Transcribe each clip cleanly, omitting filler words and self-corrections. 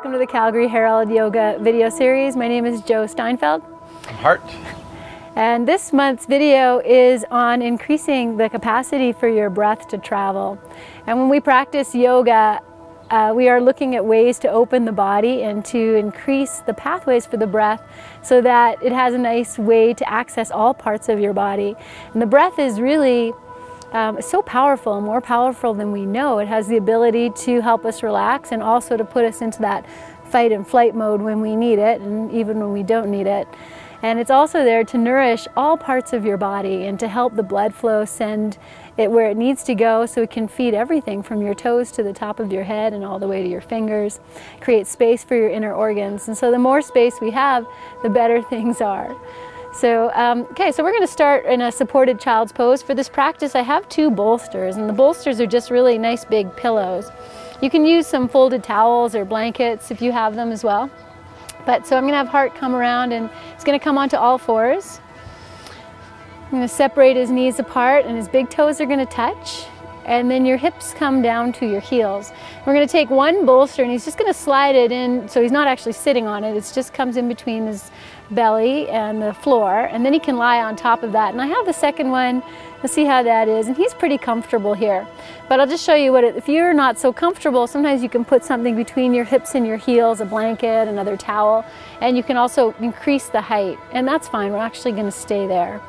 welcome to the Calgary Herald Yoga video series. My name is Jo Steinfeld. I'm Hart. And this month's video is on increasing the capacity for your breath to travel. And when we practice yoga, we are looking at ways to open the body and to increase the pathways for the breath so that it has a nice way to access all parts of your body. And the breath is really so powerful, more powerful than we know. It has the ability to help us relax and also to put us into that fight and flight mode when we need it and even when we don't need it. And it's also there to nourish all parts of your body and to help the blood flow send it where it needs to go so it can feed everything from your toes to the top of your head and all the way to your fingers, create space for your inner organs. And so the more space we have, the better things are. So, okay, so we're going to start in a supported child's pose. For this practice, I have two bolsters, and the bolsters are just really nice big pillows. You can use some folded towels or blankets if you have them as well. But so I'm going to have Hart come around, and he's going to come onto all fours. I'm going to separate his knees apart, and his big toes are going to touch. And then your hips come down to your heels. We're going to take one bolster and he's just going to slide it in, so he's not actually sitting on it. It just comes in between his belly and the floor, and then he can lie on top of that. And I have the second one. We'll see how that is, and he's pretty comfortable here. But I'll just show you what if you're not so comfortable, sometimes you can put something between your hips and your heels, a blanket, another towel, and you can also increase the height, and that's fine. We're actually going to stay there.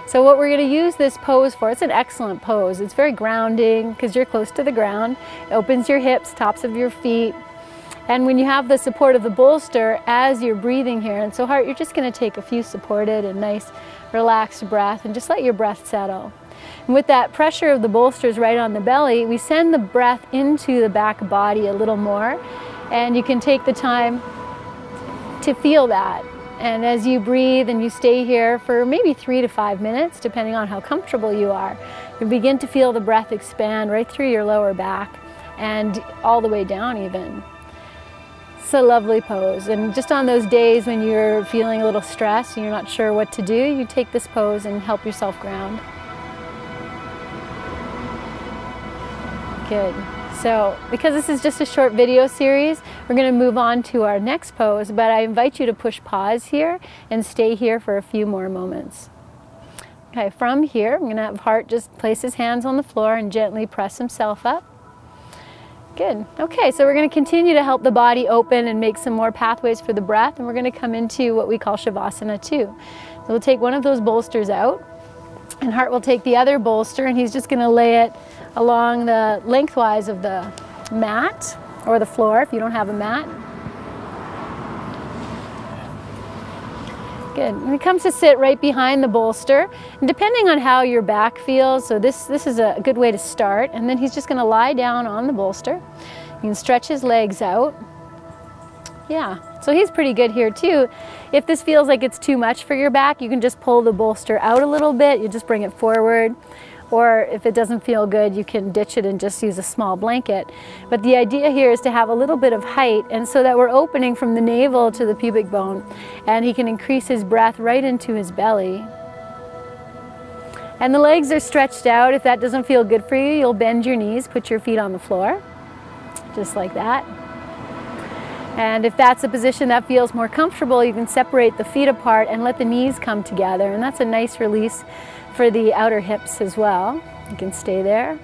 So what we're going to use this pose for, it's an excellent pose. It's very grounding because you're close to the ground. It opens your hips, tops of your feet. And when you have the support of the bolster as you're breathing here, and so Hart, you're just going to take a few supported and nice relaxed breath and just let your breath settle. And with that pressure of the bolsters right on the belly, we send the breath into the back body a little more, and you can take the time to feel that. And as you breathe and you stay here for maybe 3 to 5 minutes, depending on how comfortable you are, you begin to feel the breath expand right through your lower back and all the way down even. It's a lovely pose. And just on those days when you're feeling a little stressed and you're not sure what to do, you take this pose and help yourself ground. Good. So, because this is just a short video series, we're going to move on to our next pose, but I invite you to push pause here and stay here for a few more moments. Okay, from here, I'm going to have Hart just place his hands on the floor and gently press himself up. Good. Okay, so we're going to continue to help the body open and make some more pathways for the breath, and we're going to come into what we call Shavasana 2. So we'll take one of those bolsters out, and Hart will take the other bolster, and he's just going to lay it along the lengthwise of the mat or the floor if you don't have a mat. Good. And he comes to sit right behind the bolster, and depending on how your back feels, so this is a good way to start, and then he's just going to lie down on the bolster. You can stretch his legs out. Yeah, so he's pretty good here too. If this feels like it's too much for your back, you can just pull the bolster out a little bit. You just bring it forward. Or if it doesn't feel good, you can ditch it and just use a small blanket. But the idea here is to have a little bit of height, and so that we're opening from the navel to the pubic bone, and he can increase his breath right into his belly. And the legs are stretched out. If that doesn't feel good for you, you'll bend your knees, put your feet on the floor, just like that. And if that's a position that feels more comfortable, you can separate the feet apart and let the knees come together, and that's a nice release for the outer hips as well. You can stay there.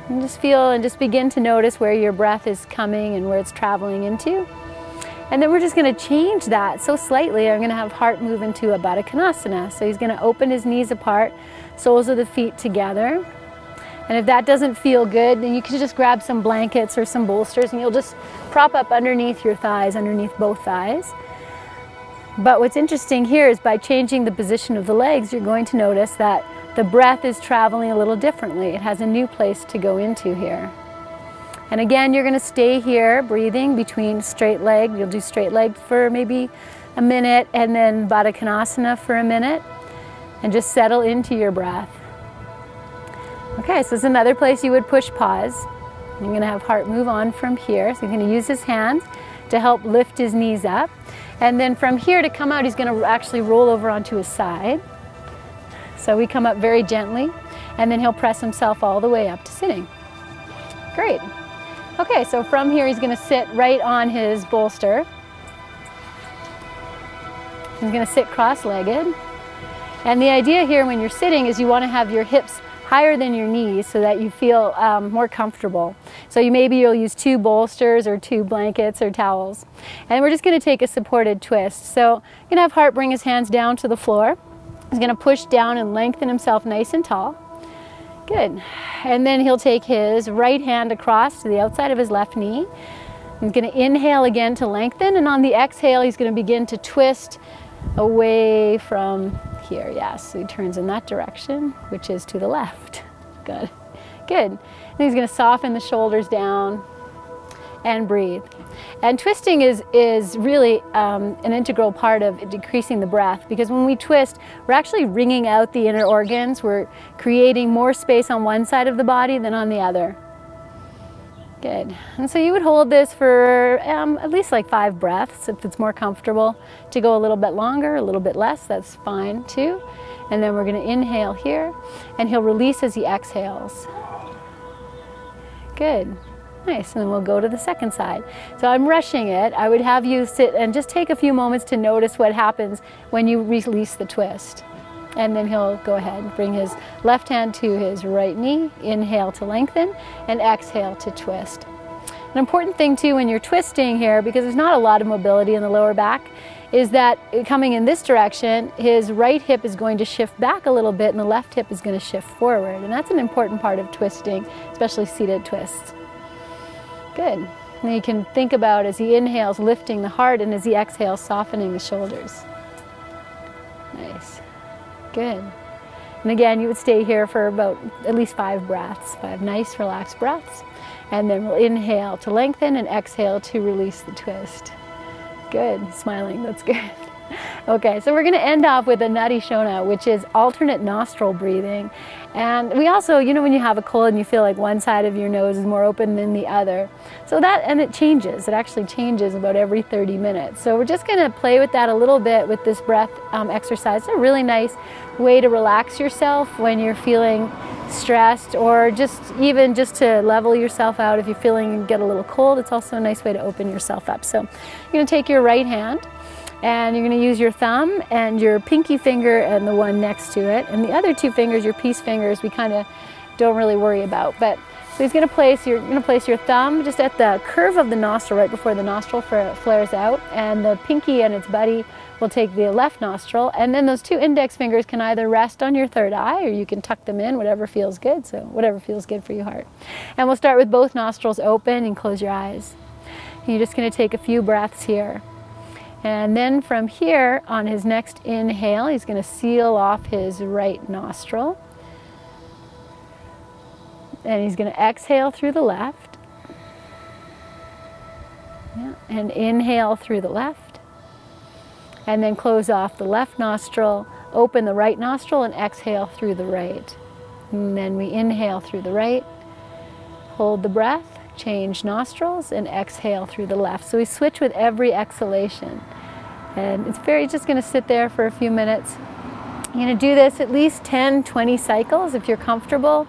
And just feel and just begin to notice where your breath is coming and where it's traveling into. And then we're just going to change that so slightly. I'm going to have Hart move into a Baddha Konasana. So he's going to open his knees apart, soles of the feet together. And if that doesn't feel good, then you can just grab some blankets or some bolsters and you'll just prop up underneath your thighs, underneath both thighs. But what's interesting here is by changing the position of the legs, you're going to notice that the breath is traveling a little differently. It has a new place to go into here. And again, you're going to stay here breathing between straight leg. You'll do straight leg for maybe a minute and then Baddha Konasana for a minute and just settle into your breath. Okay, so this is another place you would push pause. You're going to have Hart move on from here. So he's going to use his hands to help lift his knees up. And then from here to come out, he's going to actually roll over onto his side. So we come up very gently, and then he'll press himself all the way up to sitting. Great. Okay, so from here he's going to sit right on his bolster. He's going to sit cross-legged. And the idea here when you're sitting is you want to have your hips higher than your knees so that you feel more comfortable. So maybe you'll use 2 bolsters or 2 blankets or towels. And we're just going to take a supported twist. So you're going to have Hart bring his hands down to the floor. He's going to push down and lengthen himself nice and tall. Good. And then he'll take his right hand across to the outside of his left knee. He's going to inhale again to lengthen, and on the exhale he's going to begin to twist away from here. Yes, so he turns in that direction, which is to the left. Good. Good. And he's going to soften the shoulders down and breathe. And twisting is really an integral part of decreasing the breath, because when we twist, we're actually wringing out the inner organs. We're creating more space on one side of the body than on the other. Good. And so you would hold this for at least like 5 breaths. If it's more comfortable to go a little bit longer, a little bit less, that's fine too. And then we're going to inhale here, and he'll release as he exhales. Good. Nice. And then we'll go to the second side. So I'm rushing it. I would have you sit and just take a few moments to notice what happens when you release the twist. And then he'll go ahead and bring his left hand to his right knee, inhale to lengthen, and exhale to twist. An important thing too when you're twisting here, because there's not a lot of mobility in the lower back, is that coming in this direction, his right hip is going to shift back a little bit and the left hip is going to shift forward. And that's an important part of twisting, especially seated twists. Good. And you can think about, as he inhales, lifting the heart, and as he exhales, softening the shoulders. Nice. Good. And again, you would stay here for about at least 5 breaths, 5 nice relaxed breaths. And then we'll inhale to lengthen and exhale to release the twist. Good. Smiling. That's good. Okay, so we're going to end off with a Nadishona, which is alternate nostril breathing. And we also, you know, when you have a cold and you feel like one side of your nose is more open than the other. So that, and it changes. It actually changes about every 30 minutes. So we're just going to play with that a little bit with this breath exercise. It's a really nice way to relax yourself when you're feeling stressed, or just even just to level yourself out if you're feeling you get a little cold. It's also a nice way to open yourself up. So you're going to take your right hand, and you're going to use your thumb and your pinky finger and the one next to it. And the other 2 fingers, your peace fingers, we kind of don't really worry about. But so you're going to place your thumb just at the curve of the nostril, right before the nostril flares out. And the pinky and its buddy will take the left nostril. And then those 2 index fingers can either rest on your third eye, or you can tuck them in, whatever feels good. So whatever feels good for your heart. And we'll start with both nostrils open and close your eyes. And you're just going to take a few breaths here. And then from here, on his next inhale, he's going to seal off his right nostril. And he's going to exhale through the left. Yeah. And inhale through the left. And then close off the left nostril, open the right nostril, and exhale through the right. And then we inhale through the right, hold the breath, change nostrils, and exhale through the left. So we switch with every exhalation. And it's just going to sit there for a few minutes. You're going to do this at least 10, 20 cycles if you're comfortable.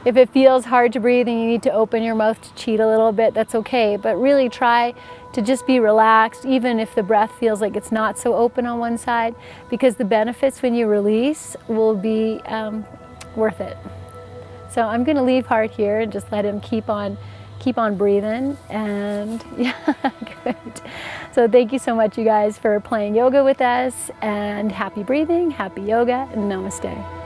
If it feels hard to breathe and you need to open your mouth to cheat a little bit, that's okay. But really try to just be relaxed, even if the breath feels like it's not so open on one side, because the benefits when you release will be worth it. So I'm going to leave Hart here and just let him keep on breathing. And yeah, good. So thank you so much, you guys, for playing yoga with us, and happy breathing, happy yoga, and namaste.